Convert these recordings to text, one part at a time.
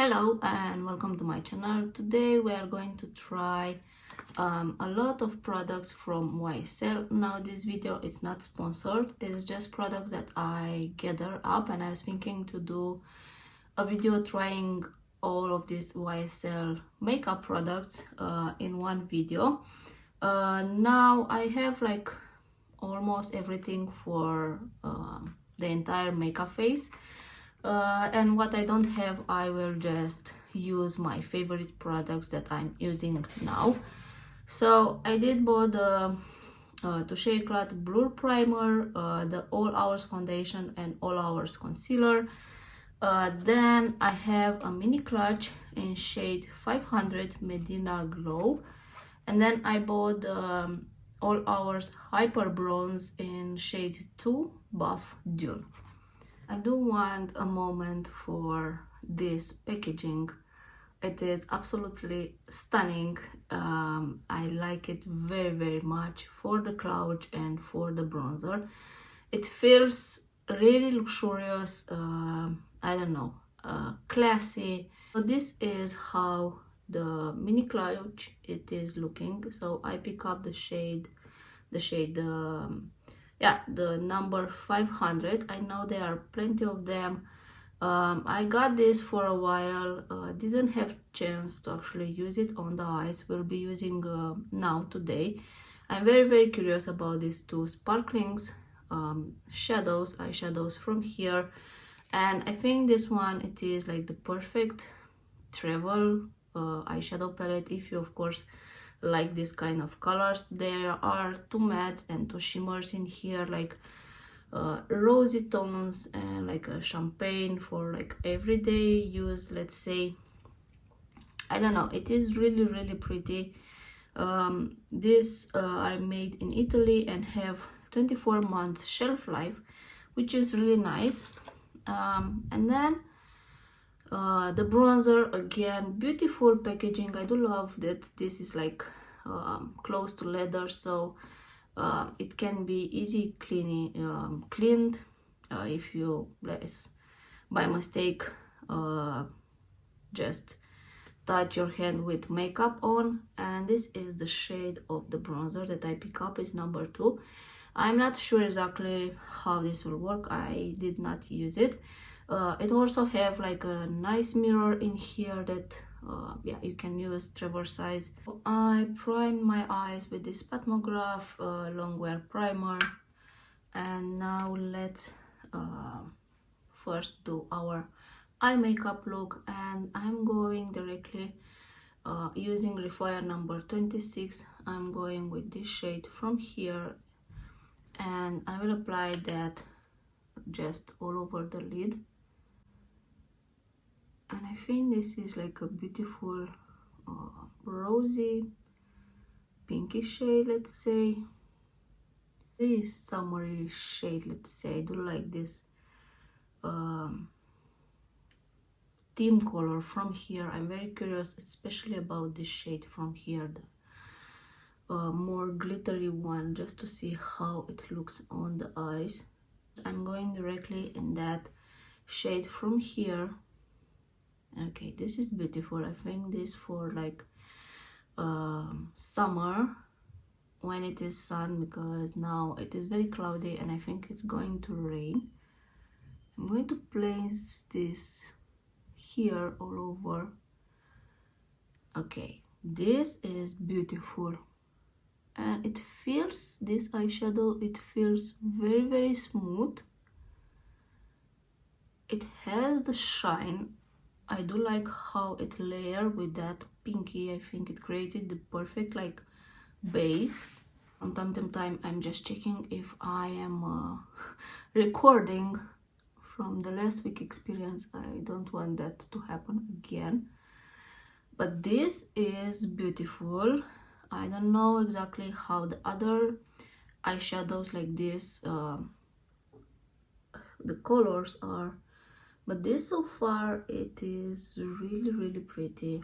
Hello and welcome to my channel. Today we are going to try a lot of products from YSL. Now this video is not sponsored, it's just products that I gather up, and I was thinking to do a video trying all of these YSL makeup products in one video. Now I have like almost everything for the entire makeup face. And what I don't have, I will just use my favorite products that I'm using now. So I did bought the Touche Eclat Blur Primer, the All Hours Foundation and All Hours Concealer. Then I have a mini clutch in shade 500 Medina Glow. And then I bought the All Hours Hyper Bronze in shade 2 Buff Dune. I do want a moment for this packaging. It is absolutely stunning. I like it very much for the clutch and for the bronzer. It feels really luxurious, I don't know, classy. So this is how the mini clutch it is looking. So I pick up the shade the number 500. I know there are plenty of them. I got this for a while, didn't have chance to actually use it on the eyes. We'll be using now today. I'm very curious about these two sparklings eyeshadows from here, and I think this one, it is like the perfect travel eyeshadow palette if you of course like this kind of colors. There are two mattes and two shimmers in here, like rosy tones and like a champagne for like everyday use, let's say. I don't know, it is really pretty. These are made in Italy and have 24 months shelf life, which is really nice. And then the bronzer, again, beautiful packaging. I do love that this is like close to leather, so it can be easy cleaned if you by mistake just touch your hand with makeup on. And this is the shade of the bronzer that I pick up, is number 2. I'm not sure exactly how this will work. I did not use it. It also have like a nice mirror in here that you can use travel size. I primed my eyes with this Patmograph Longwear primer, and now let's first do our eye makeup look. And I'm going directly using Refire number 26. I'm going with this shade from here, and I will apply that just all over the lid. And I think this is like a beautiful rosy pinky shade, let's say. Very summery shade, let's say. I do like this team color from here. I'm very curious especially about this shade from here, the more glittery one, just to see how it looks on the eyes. I'm going directly in that shade from here. Okay, this is beautiful. I think this for like summer when it is sun, because now it is very cloudy and I think it's going to rain. I'm going to place this here all over. Okay, this is beautiful, and it feels, this eyeshadow, it feels very smooth. It has the shine. I do like how it layer with that pinky. I think it created the perfect like base. From time to time I'm just checking if I am recording from the last week experience. I don't want that to happen again. But this is beautiful. I don't know exactly how the other eyeshadows like this the colors are, but this so far it is really pretty.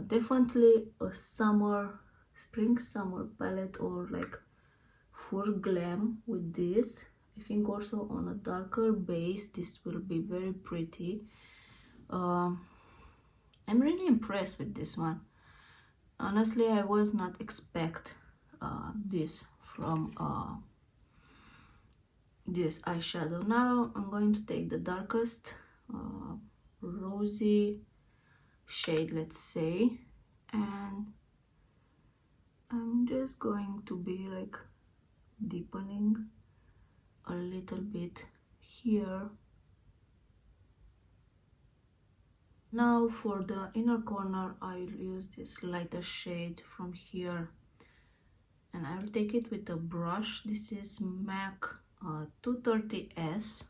Definitely a spring summer palette, or like full glam with this. I think also on a darker base this will be very pretty. I'm really impressed with this one. Honestly, I was not expect this from this eyeshadow. Now I'm going to take the darkest rosy shade, let's say, and I'm just going to be like deepening a little bit here. Now for the inner corner, I'll use this lighter shade from here, and I'll take it with a brush. This is MAC 230S,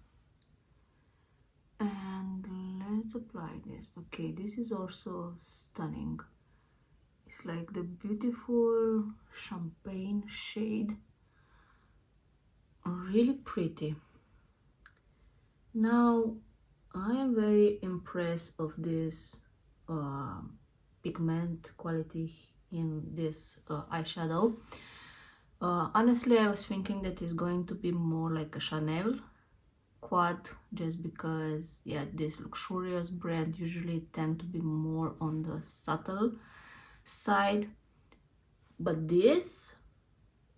and let's apply this. Okay, this is also stunning. It's like the beautiful champagne shade, really pretty. Now I am very impressed of this pigment quality in this eyeshadow. Honestly, I was thinking that it's going to be more like a Chanel quad, just because, yeah, this luxurious brand usually tend to be more on the subtle side, but this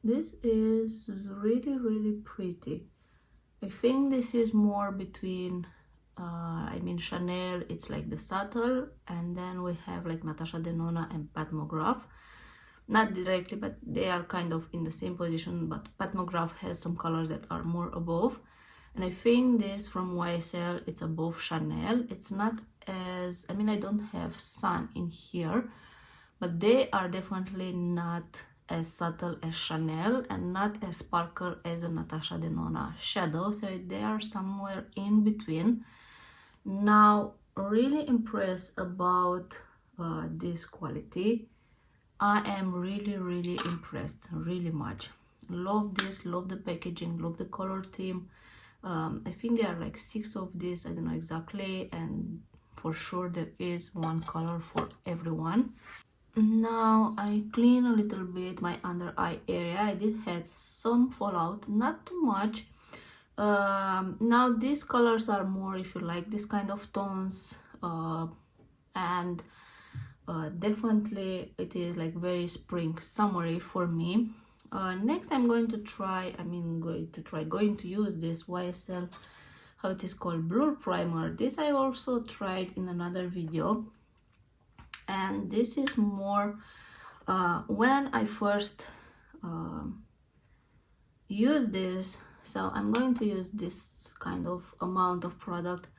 is really pretty. I think this is more between I mean, Chanel, it's like the subtle, and then we have like Natasha Denona and Pat McGrath. Not directly, but they are kind of in the same position, but Pat McGrath has some colors that are more above. And I think this from YSL, it's above Chanel. It's not as, I mean, I don't have sun in here, but they are definitely not as subtle as Chanel and not as sparkle as a Natasha Denona shadow. So they are somewhere in between. Now, really impressed about this quality. I am really impressed, really much. Love this, love the packaging, love the color theme. I think there are like 6 of these, I don't know exactly, and for sure there is one color for everyone. Now I clean a little bit my under eye area. I did have some fallout, not too much. Now these colors are more if you like this kind of tones, and definitely it is like very spring summery for me. Next I'm going to try, going to use this YSL, how it is called, Blur Primer. This I also tried in another video, and this is more when I first use this. So I'm going to use this kind of amount of product.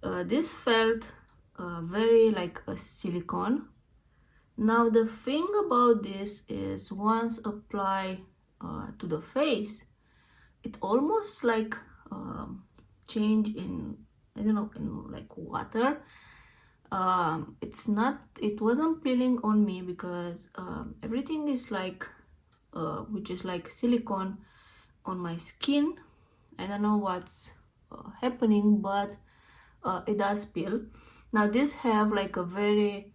This felt very like a silicone. Now the thing about this is once apply to the face, it almost like change in, I don't know, in like water. It wasn't peeling on me because everything is like which is like silicone on my skin. I don't know what's happening, but it does peel. Now this have like a very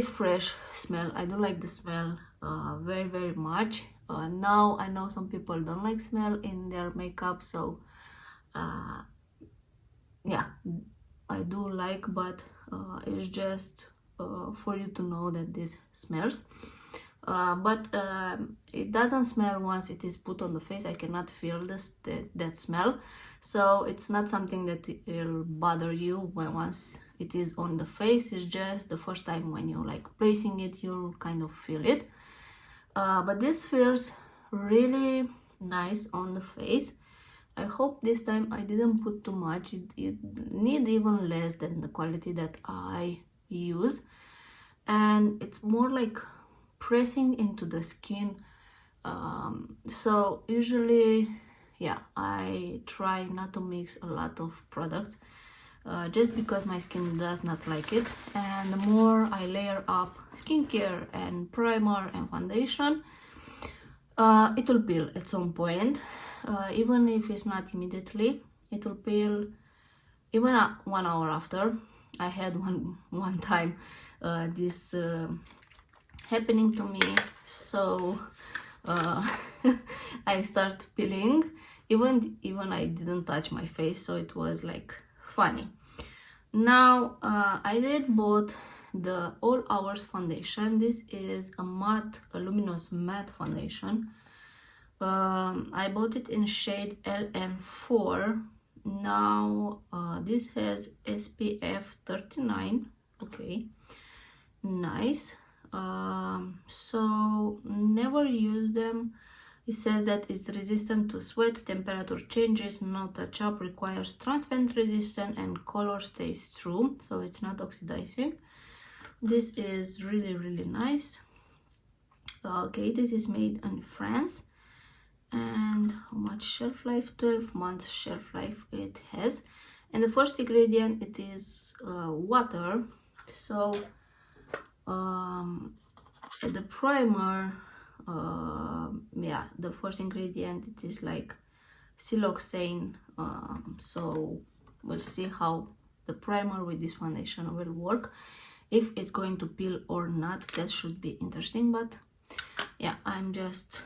fresh smell. I do like the smell very much. Now I know some people don't like smell in their makeup, so yeah, I do like, but it's just for you to know that this smells. But it doesn't smell once it is put on the face. I cannot feel that smell, so it's not something that will bother you when once it is on the face. It's just the first time when you like placing it, you'll kind of feel it. But this feels really nice on the face. I hope this time I didn't put too much. It need even less than the quality that I use, and it's more like pressing into the skin. So usually, yeah, I try not to mix a lot of products just because my skin does not like it. And the more I layer up skincare and primer and foundation, it will peel at some point. Even if it's not immediately, it will peel even 1 hour after. I had one time this happening to me, so I start peeling even I didn't touch my face, so it was like funny. Now I did bought the All Hours foundation. This is a matte, a luminous matte foundation. I bought it in shade LN4. Now this has SPF 39. Okay, nice. So never use them. It says that it's resistant to sweat, temperature changes, no touch up, requires transference resistant, and color stays true, so it's not oxidizing. This is really nice. Okay, this is made in France. And how much shelf life? 12 months shelf life it has. And the first ingredient, it is water. So the primer, yeah, the first ingredient, it is like siloxane. So we'll see how the primer with this foundation will work, if it's going to peel or not. That should be interesting. But yeah, I'm just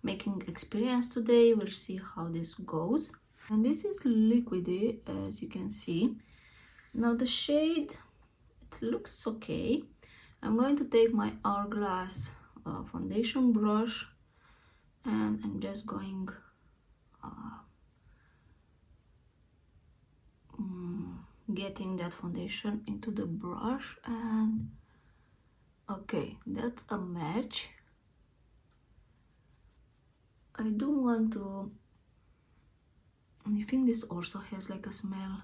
making experience today. We'll see how this goes. And this is liquidy, as you can see. Now the shade, it looks okay. I'm going to take my Hourglass foundation brush, and I'm just going getting that foundation into the brush. And okay, that's a match. I do want to, I think this also has like a smell,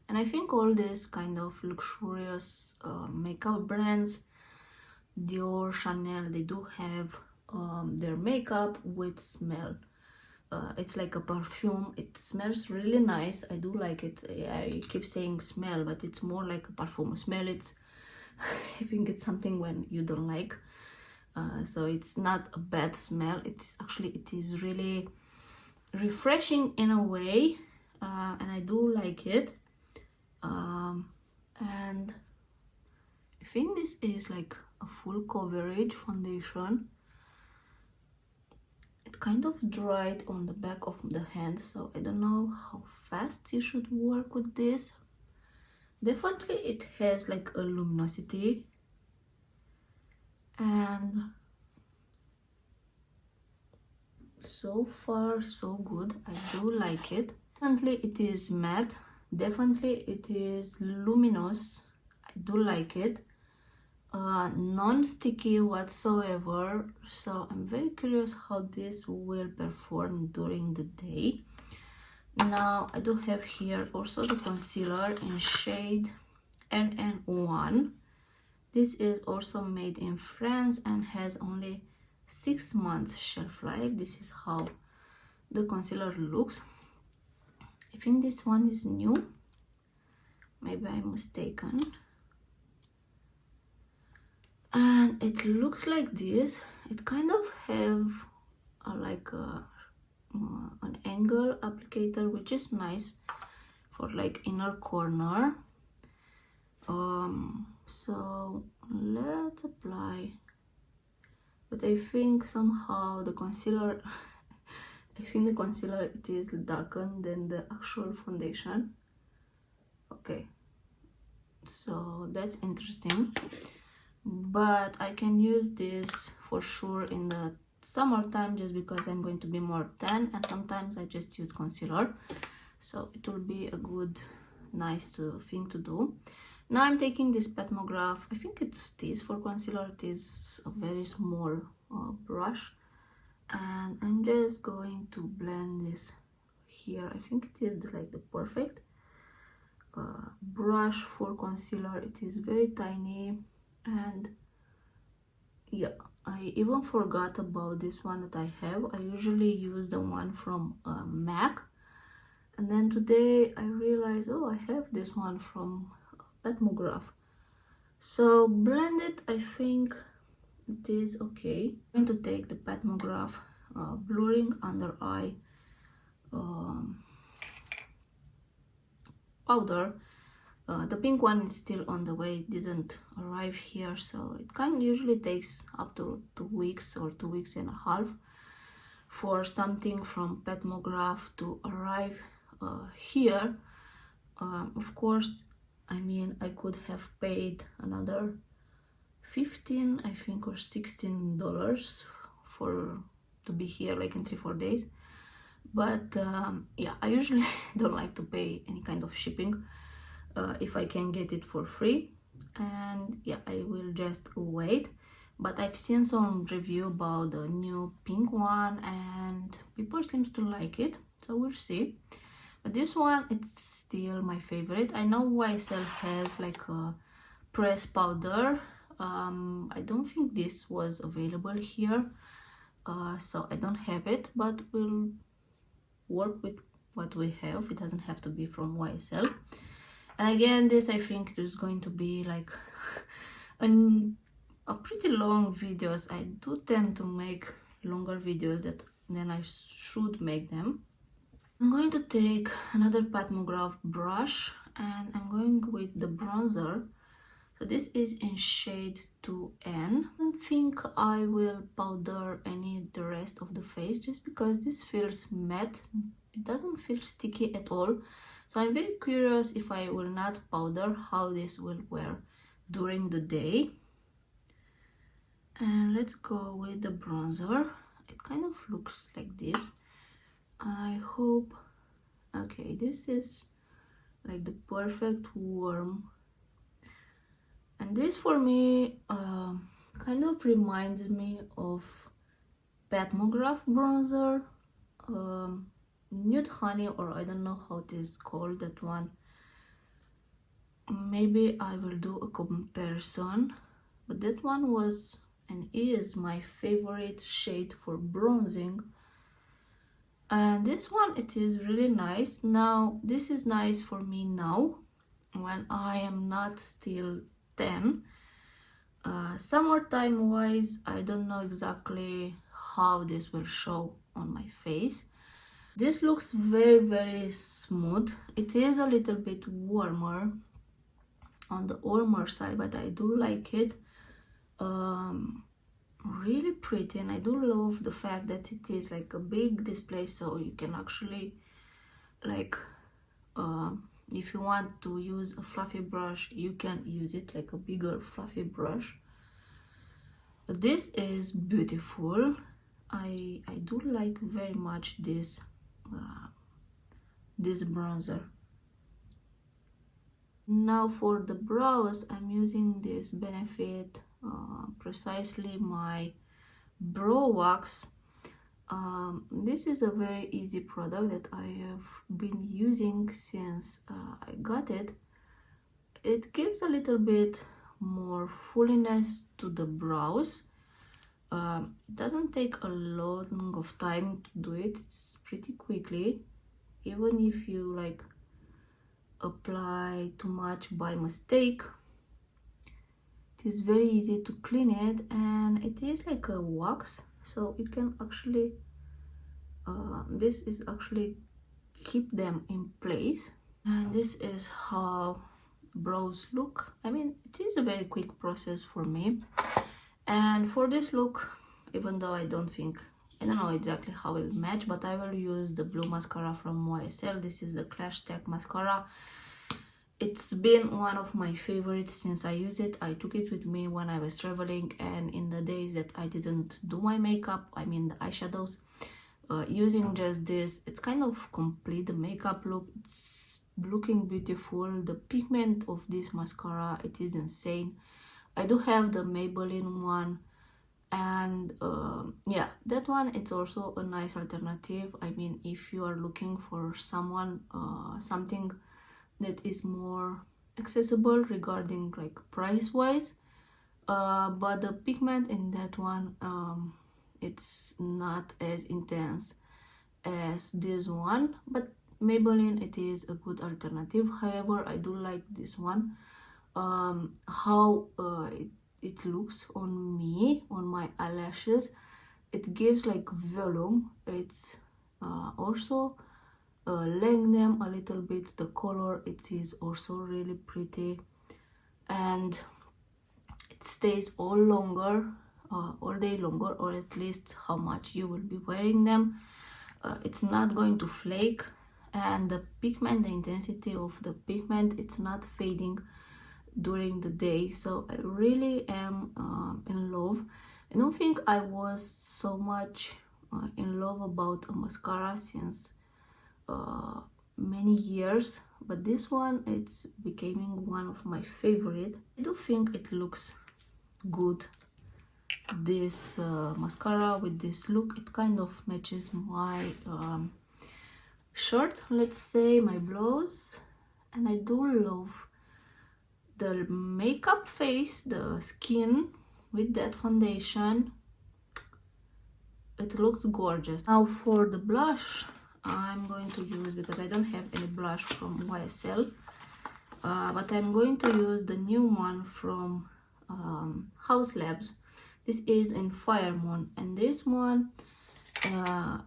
and I think all this kind of luxurious makeup brands, Dior, Chanel, they do have their makeup with smell. It's like a perfume. It smells really nice. I do like it. I keep saying smell, but it's more like a perfume smell. It's I think it's something when you don't like. So it's not a bad smell. It's actually, it is really refreshing in a way, and I do like it. And I think this is like a full coverage foundation. It kind of dried on the back of the hand, so I don't know how fast you should work with this. Definitely it has like a luminosity, and so far so good. I do like it. Definitely it is matte, definitely it is luminous. I do like it. Non-sticky whatsoever, so I'm very curious how this will perform during the day. Now I do have here also the concealer in shade NN1. This is also made in France and has only 6 months shelf life. This is how the concealer looks. I think this one is new, maybe I'm mistaken. And it looks like this. It kind of have like an angle applicator, which is nice for like inner corner. So let's apply, but I think somehow the concealer I think the concealer, it is darker than the actual foundation. Okay, so that's interesting. But I can use this for sure in the summertime, just because I'm going to be more tan, and sometimes I just use concealer, so it will be a good, nice thing to do. Now I'm taking this Petmograph, I think it's this for concealer. It is a very small brush, and I'm just going to blend this here. I think it is like the perfect brush for concealer. It is very tiny. And yeah, I even forgot about this one that I have. I usually use the one from MAC, and then today I realized, oh, I have this one from Petmograph. So blend it, I think it is okay. I'm going to take the Petmograph blurring under eye powder. The pink one is still on the way, it didn't arrive here, so it kind of usually takes up to 2 weeks or 2 weeks and a half for something from Petmograph to arrive here. Of course, I mean, I could have paid another 15, I think, or $16 for to be here like in 3-4 days. But yeah, I usually don't like to pay any kind of shipping if I can get it for free. And yeah, I will just wait. But I've seen some review about the new pink one and people seems to like it, so we'll see. But this one, it's still my favorite. I know YSL has like a press powder. I don't think this was available here, so I don't have it, but we'll work with what we have. It doesn't have to be from YSL. And again, this I think is going to be like a pretty long videos. I do tend to make longer videos than I should make them. I'm going to take another Patmograph brush and I'm going with the bronzer. So this is in shade 2N. I don't think I will powder the rest of the face just because this feels matte. It doesn't feel sticky at all. So I'm very curious if I will not powder, how this will wear during the day. And let's go with the bronzer. It kind of looks like this. I hope, okay, this is like the perfect warm. And this for me kind of reminds me of Patmograph bronzer, Nude Honey, or I don't know how it is called, that one. Maybe I will do a comparison, but that one was and is my favorite shade for bronzing. And this one, it is really nice. Now this is nice for me now when I am not still 10. Summertime wise, I don't know exactly how this will show on my face. This looks very smooth. It is a little bit warmer, on the warmer side, but I do like it. Really pretty, and I do love the fact that it is like a big display, so you can actually like if you want to use a fluffy brush, you can use it like a bigger fluffy brush. But this is beautiful. I do like very much this this bronzer. Now for the brows, I'm using this Benefit Precisely My Brow Wax. This is a very easy product that I have been using since I got it. It gives a little bit more fulliness to the brows. It doesn't take a lot of time to do it. It's pretty quickly, even if you like apply too much by mistake. It is very easy to clean it, and it is like a wax, so you can actually this is actually keep them in place. And this is how brows look. I mean, it is a very quick process for me. And for this look, even though I don't know exactly how it will match, but I will use the blue mascara from YSL. This is the Clash Tech mascara. It's been one of my favorites since I use it. I took it with me when I was traveling, and in the days that I didn't do my makeup, I mean the eyeshadows, using just this, it's kind of complete the makeup look. It's looking beautiful. The pigment of this mascara, it is insane. I do have the Maybelline one, and yeah, that one, it's also a nice alternative. I mean, if you are looking for something that is more accessible regarding like price wise, but the pigment in that one, it's not as intense as this one, but Maybelline, it is a good alternative. However, I do like this one, how it looks on me, on my eyelashes. It gives like volume. It's also lengthen them a little bit. The color, it is also really pretty, and it stays all day longer, or at least how much you will be wearing them. It's not going to flake, and the pigment, the intensity of the pigment, it's not fading during the day. So I really am in love. I don't think I was so much in love about a mascara since many years, but this one, it's becoming one of my favorite. I do think it looks good, this mascara with this look. It kind of matches my shirt, let's say, my blouse. And I do love the makeup face, the skin with that foundation. It looks gorgeous. Now for the blush, I'm going to use, because I don't have any blush from YSL, but I'm going to use the new one from House Labs. This is in Fire Moon, and this one,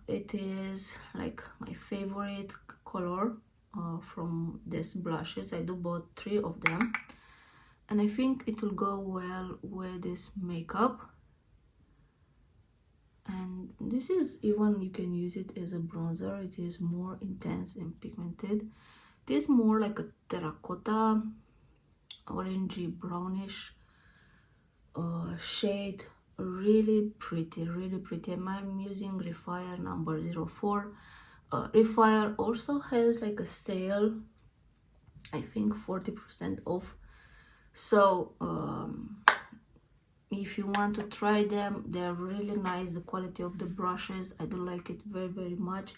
it is like my favorite color from these blushes. I do bought 3 of them, and I think it will go well with this makeup. And this is, even you can use it as a bronzer. It is more intense and pigmented. It is more like a terracotta, orangey brownish shade. Really pretty, really pretty. I'm using Refire number 04. Refire also has like a sale, I think 40% off. So if you want to try them, they're really nice. The quality of the brushes, I do like it very, very much.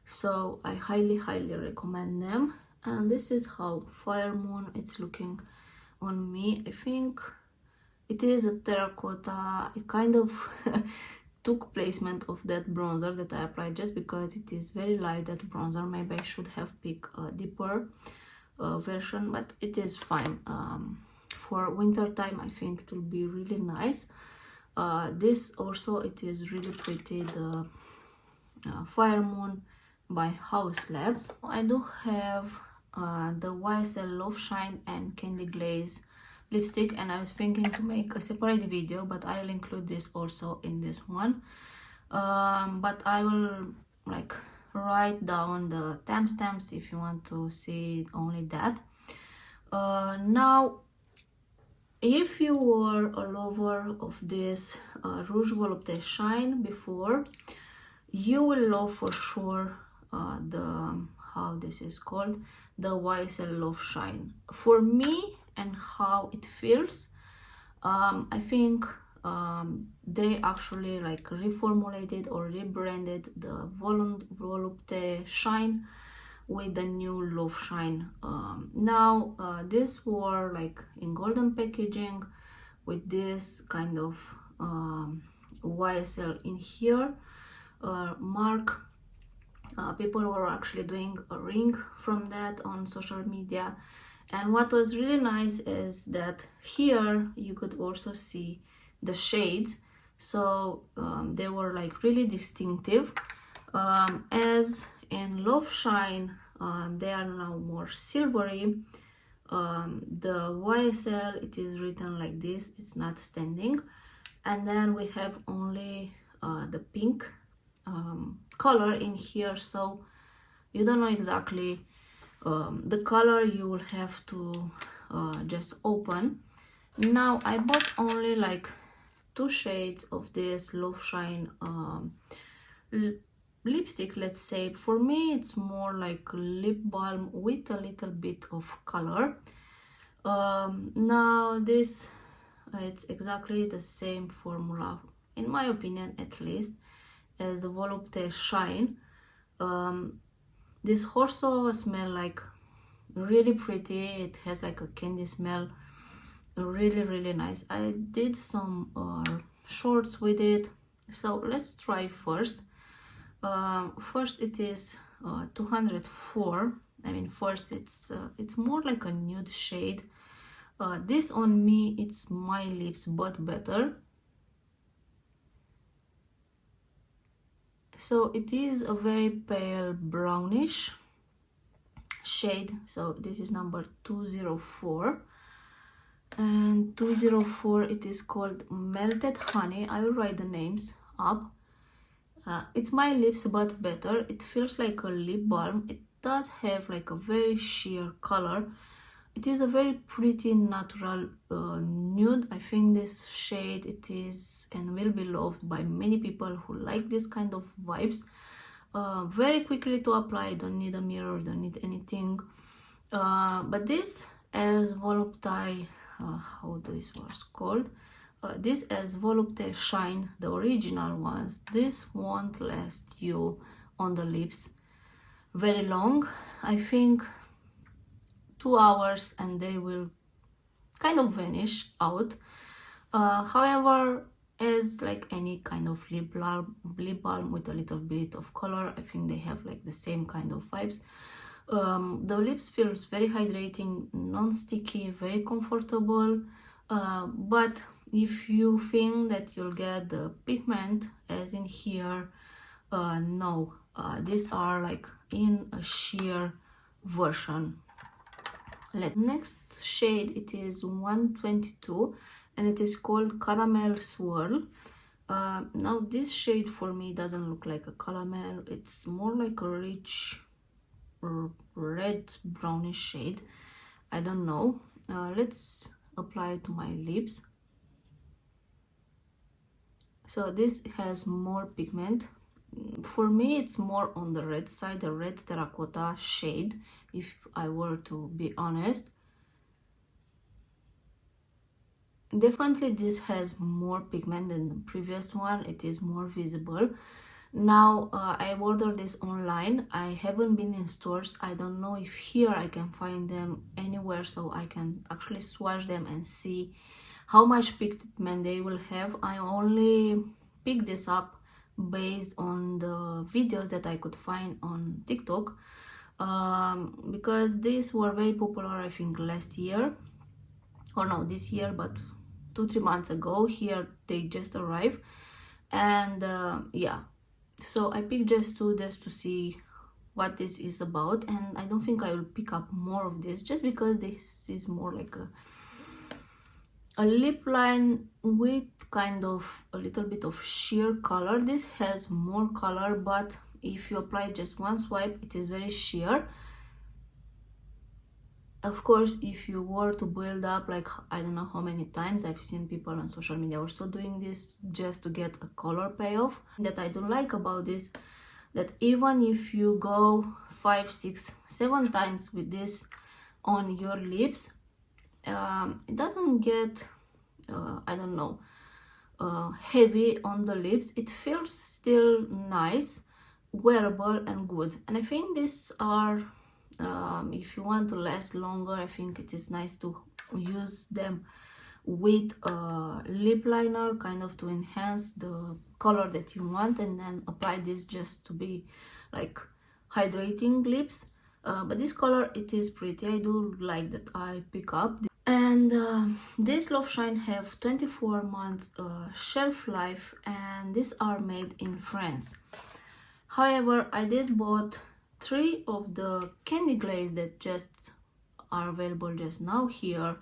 So I highly, highly recommend them. And this is how Fire Moon it's looking on me. I think it is a terracotta. It kind of took placement of that bronzer that I applied, just because it is very light, that bronzer. Maybe I should have picked a deeper version, but it is fine. For winter time, I think it will be really nice. This also, it is really pretty, the Fire Moon by House Labs. I do have the YSL Love Shine and Candy Glaze lipstick, and I was thinking to make a separate video, but I will include this also in this one. But I will like write down the timestamps if you want to see only that. Now, if you were a lover of this Rouge Volupté Shine before, you will love for sure the, how this is called, the YSL Love Shine. For me, and how it feels, I think they actually like reformulated or rebranded the Volupté Shine with the new Love Shine. Now this were like in golden packaging with this kind of YSL in here mark. People were actually doing a ring from that on social media, and what was really nice is that here you could also see the shades. So they were like really distinctive, as in Love Shine they are now more silvery. The YSL, it is written like this, it's not standing, and then we have only the pink color in here, so you don't know exactly the color. You will have to just open. Now I bought only like 2 shades of this Love Shine lipstick, let's say. For me it's more like lip balm with a little bit of color. Now this, it's exactly the same formula, in my opinion at least, as the Volupté Shine. This also smell like really pretty. It has like a candy smell, really, really nice. I did some shorts with it, so let's try first. First it is 204. I mean, first it's more like a nude shade. This on me, it's my lips but better. So it is a very pale brownish shade. So this is number 204, and 204, it is called Melted Honey. I will write the names up. It's my lips but better. It feels like a lip balm. does have like a very sheer color. It is a very pretty natural nude. I think this shade, it is and will be loved by many people who like this kind of vibes. Very quickly to apply, don't need a mirror, don't need anything. But this as volupte, how this was called, this as volupte shine, the original ones, this won't last you on the lips very long. I think 2 hours and they will kind of vanish out. However, as like any kind of lip balm with a little bit of color, I think they have like the same kind of vibes. The lips feels very hydrating, non-sticky, very comfortable. But if you think that you'll get the pigment as in here, no, these are like in a sheer version. Next shade, it is 122 and it is called Caramel Swirl. Now this shade for me doesn't look like a caramel, it's more like a rich red brownish shade. I don't know. Let's apply it to my lips. So this has more pigment. For me it's more on the red side, the red terracotta shade, if I were to be honest. Definitely this has more pigment than the previous one, it is more visible. Now I ordered this online, I haven't been in stores, I don't know if here I can find them anywhere so I can actually swatch them and see how much pigment they will have. I only picked this up based on the videos that I could find on TikTok, because these were very popular, I think last year, or no, this year, but 2-3 months ago. Here they just arrived, and yeah, so I picked just 2 just to see what this is about, and I don't think I will pick up more of this just because this is more like a lip line with kind of a little bit of sheer color. This has more color, but if you apply just one swipe, it is very sheer. Of course, if you were to build up, like I don't know how many times I've seen people on social media also doing this just to get a color payoff. That I don't like about this, that even if you go 5, 6, 7 times with this on your lips, it doesn't get I don't know, heavy on the lips. It feels still nice, wearable and good. And I think these are, if you want to last longer, I think it is nice to use them with a lip liner, kind of to enhance the color that you want, and then apply this just to be like hydrating lips. But this color, it is pretty, I do like that I pick up. And these LOVESHINE have 24 months shelf life, and these are made in France. However, I did bought 3 of the candy glaze that just are available just now here,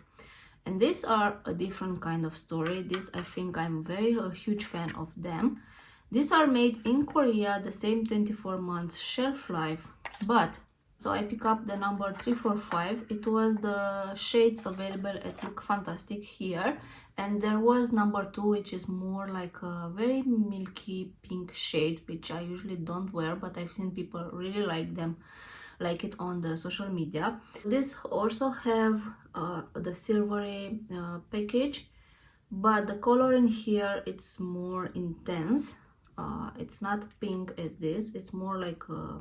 and these are a different kind of story. This, I think I'm a huge fan of them. These are made in Korea, the same 24 months shelf life, but so I pick up the number 345. It was the shades available at Look Fantastic here, and there was number 2, which is more like a very milky pink shade, which I usually don't wear, but I've seen people really like it on the social media. This also have the silvery package, but the color in here, it's more intense. It's not pink as this, it's more like a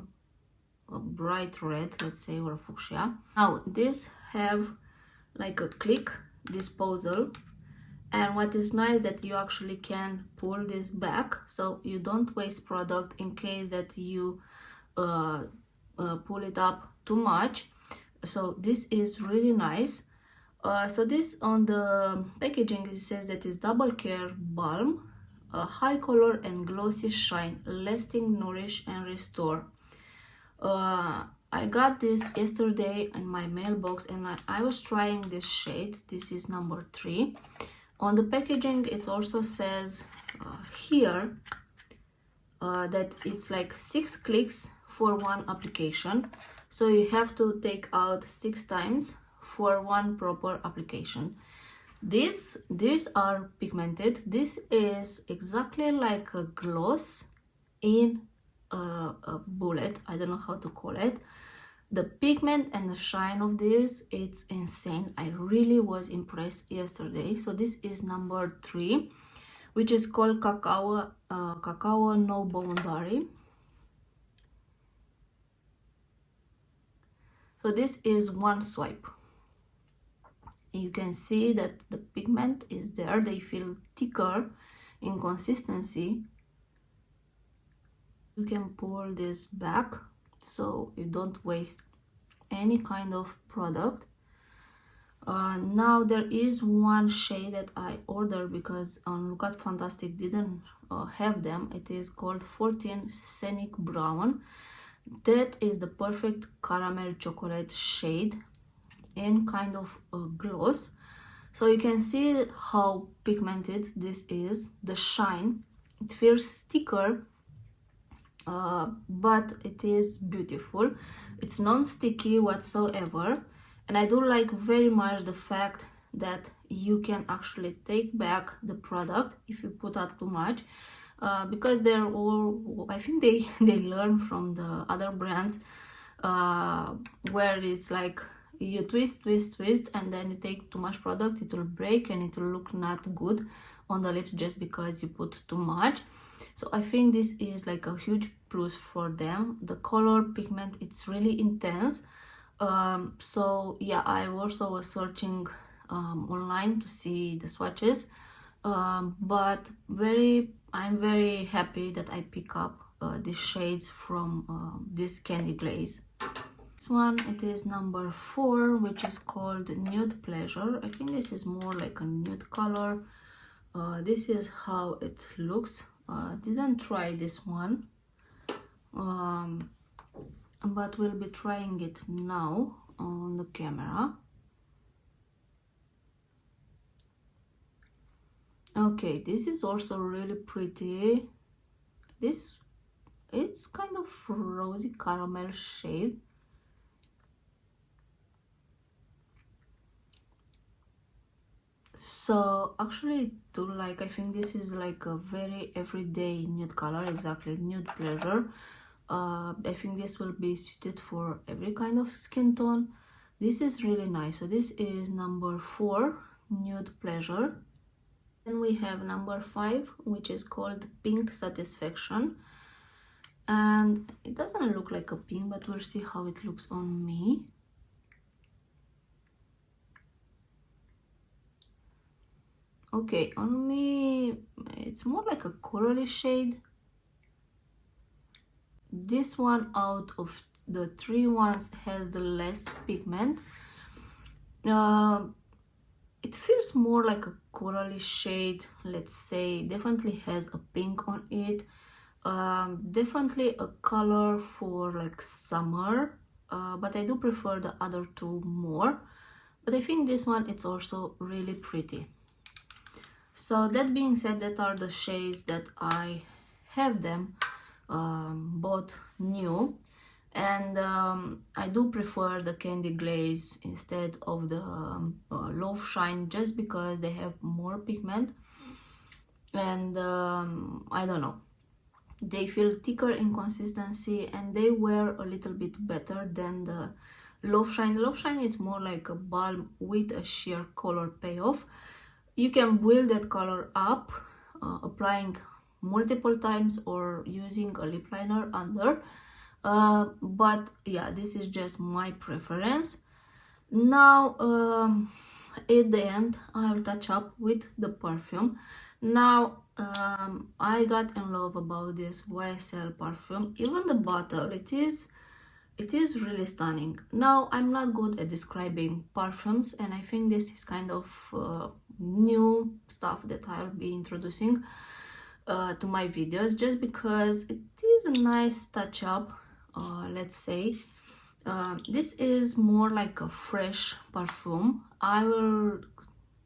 bright red, let's say, or a fuchsia. Now this have like a click disposal, and what is nice that you actually can pull this back, so you don't waste product in case that you pull it up too much. So this is really nice. So this on the packaging, it says that it's double care balm, high color and glossy shine, lasting, nourish and restore. I got this yesterday in my mailbox, and I was trying this shade. This is number 3. On the packaging, it also says here that it's like 6 clicks for 1 application. so you have to take out 6 times for one proper application. These are pigmented. This is exactly like a gloss in a bullet. I don't know how to call it. The pigment and the shine of this, it's insane. I really was impressed yesterday. So this is number 3, which is called Cacao No Boundary. So this is one swipe. You can see that the pigment is there. They feel thicker in consistency. You can pull this back so you don't waste any kind of product. Now there is one shade that I ordered because on Look at Fantastic didn't have them. It is called 14 Scenic Brown. That is the perfect caramel chocolate shade in kind of a gloss. So you can see how pigmented this is. The shine, it feels thicker, but it is beautiful. It's non-sticky whatsoever, and I do like very much the fact that you can actually take back the product if you put out too much, because they're all, I think they learn from the other brands, where it's like you twist, and then you take too much product, it will break and it will look not good on the lips just because you put too much. So I think this is like a huge plus for them. The color pigment, it's really intense. So yeah, I also was searching online to see the swatches, but I'm very happy that I pick up these shades from this Candy Glaze. This one, it is number 4, which is called Nude Pleasure. I think this is more like a nude color. This is how it looks. Didn't try this one, but we'll be trying it now on the camera. Okay, this is also really pretty. It's kind of rosy caramel shade. So actually I do like, I think this is like a very everyday nude color, exactly, Nude Pleasure. I think this will be suited for every kind of skin tone. This is really nice. So this is number 4, Nude Pleasure. Then we have number 5, which is called Pink Satisfaction, and it doesn't look like a pink, but we'll see how it looks on me. Okay, on me it's more like a corally shade. This one out of the 3 ones has the less pigment. It feels more like a corally shade, let's say. Definitely has a pink on it. Definitely a color for like summer, but I do prefer the other 2 more. But I think this one, it's also really pretty. So that being said, that are the shades that I have them bought new, and I do prefer the Candy Glaze instead of the LOVESHINE, just because they have more pigment, and I don't know, they feel thicker in consistency and they wear a little bit better than the LOVESHINE. LOVESHINE is more like a balm with a sheer color payoff. You can build that color up, applying multiple times or using a lip liner under, but yeah, this is just my preference. Now at the end I will touch up with the perfume. Now I got in love about this YSL perfume. Even the bottle, it is really stunning. Now I'm not good at describing perfumes, and I think this is kind of new stuff that I'll be introducing to my videos, just because it is a nice touch up, let's say. This is more like a fresh perfume. I will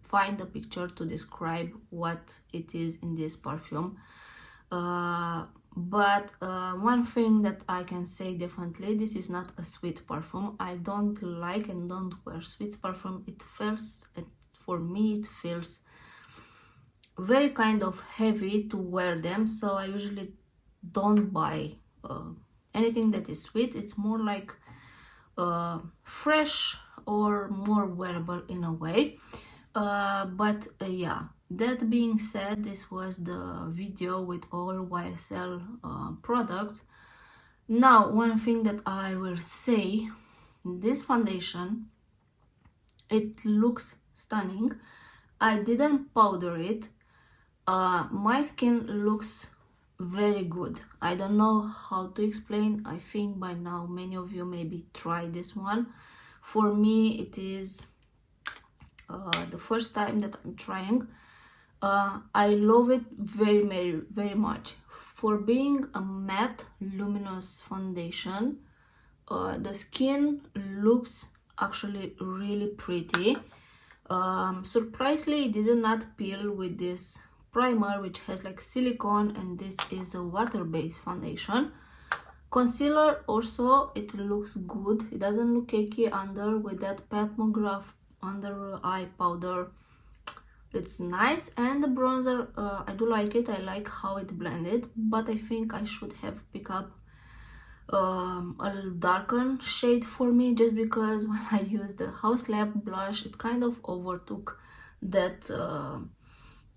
find a picture to describe what it is in this perfume. But one thing that I can say definitely, this is not a sweet perfume. I don't like and don't wear sweet perfume. For me it feels very kind of heavy to wear them, so I usually don't buy anything that is sweet. It's more like fresh or more wearable in a way. But yeah, that being said, this was the video with all YSL products. Now, one thing that I will say, this foundation, it looks stunning. I didn't powder it. My skin looks very good. I don't know how to explain. I think by now many of you maybe tried this one. For me it is the first time that I'm trying. I love it very much. For being a matte luminous foundation, the skin looks actually really pretty. Surprisingly, it did not peel with this primer, which has like silicone, and this is a water-based foundation. Concealer also, it looks good. It doesn't look cakey under with that Patmograph under eye powder. It's nice. And the bronzer, I do like it. I like how it blended, but I think I should have picked up a darker shade for me, just because when I used the House Lab blush, it kind of overtook that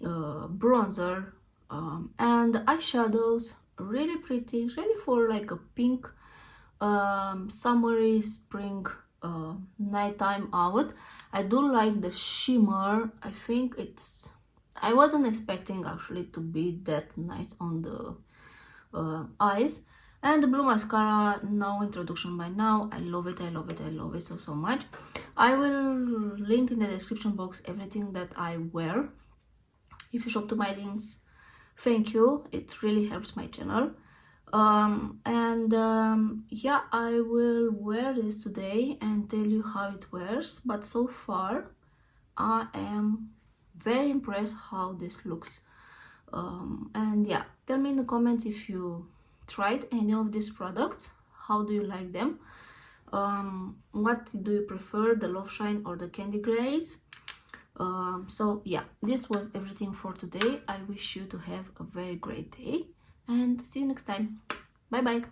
bronzer. And the eyeshadows, really pretty, really for like a pink summery spring nighttime out. I do like the shimmer. I think I wasn't expecting actually to be that nice on the eyes. And the blue mascara, no introduction by now. I love it, I love it, I love it so much. I will link in the description box everything that I wear. If you shop to my links, thank you, it really helps my channel. Yeah, I will wear this today and tell you how it wears. But so far I am very impressed how this looks. And yeah, tell me in the comments if you tried any of these products. How do you like them? What do you prefer, the LOVESHINE or the Candy Glaze? So yeah, this was everything for today. I wish you to have a very great day and see you next time. Bye bye.